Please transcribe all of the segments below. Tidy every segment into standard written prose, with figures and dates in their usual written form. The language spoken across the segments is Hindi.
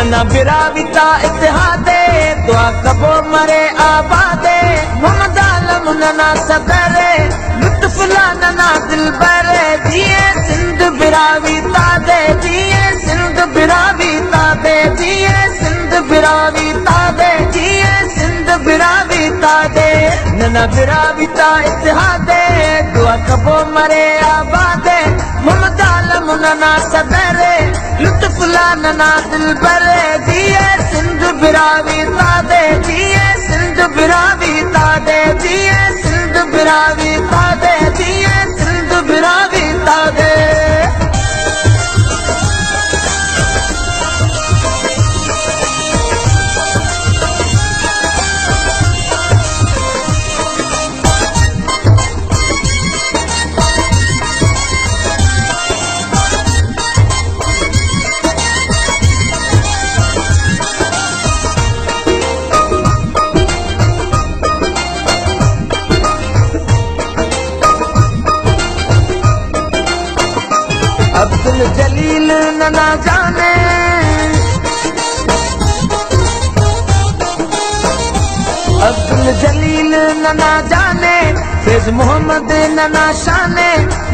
नना बिराविता इतिहादे दुआ कबो मरे आबादे मोहम्मद आलम नना सदरे लुत्फुल्ला नना दिलबरे दिए सिंध बिराविता दे दिए सिंध बिराविता दे दिए सिंध बिराविता दे दिए सिंध बिराविता दे नना बिराविता इतिहादे दुआ कबो मरे आबादे मोहम्मद आलम नना सदरे लुत्फुल्ला नना दिलबरे दिए सिंध बिराविता दे दिए सिंध बिराविता दे दिए सिंध बिराविता दे दिए सिंध बिराविता दे। अब्दुल जलील नना जाने अब्दुल जलील नना जाने फैज मोहम्मद नना शाने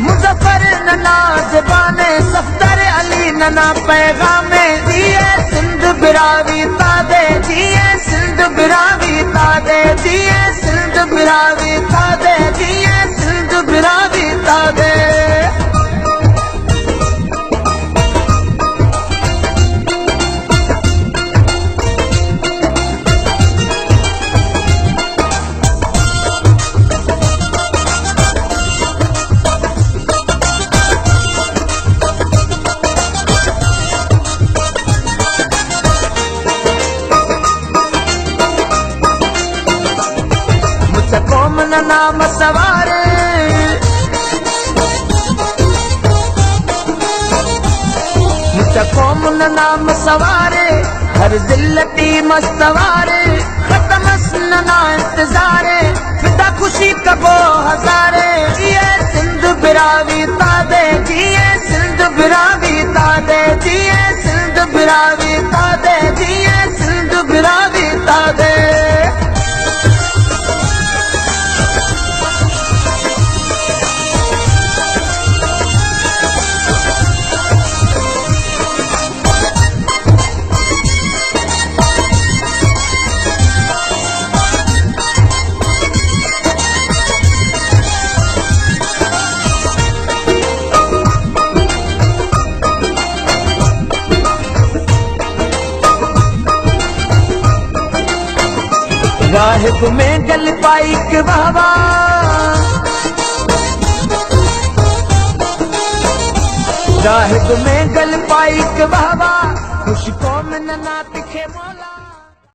मुजफ्फर नना ज़बाने सफदर अली नना पैगामे दिए सिंध बिराविता दे दिए सिंध बिराविता दे दिए सिंध बिराविता दे दिए सिंध बिराविता दे। कौम नाम सवारे कौम नाम सवारे हर जिल्लती मस्तवारे खत्मस नना इंतजारे फिदा खुशी कबो हजारे जिए सिंध बिराविता दे जिए सिंध बिराविता दे जिए सिंध बिराविता दे जिए सिंध बिराविता दे। राहिब में गल पाई के बाबा राहिब में गल पाई के बाबा खुश कौम नना तिखे मौला।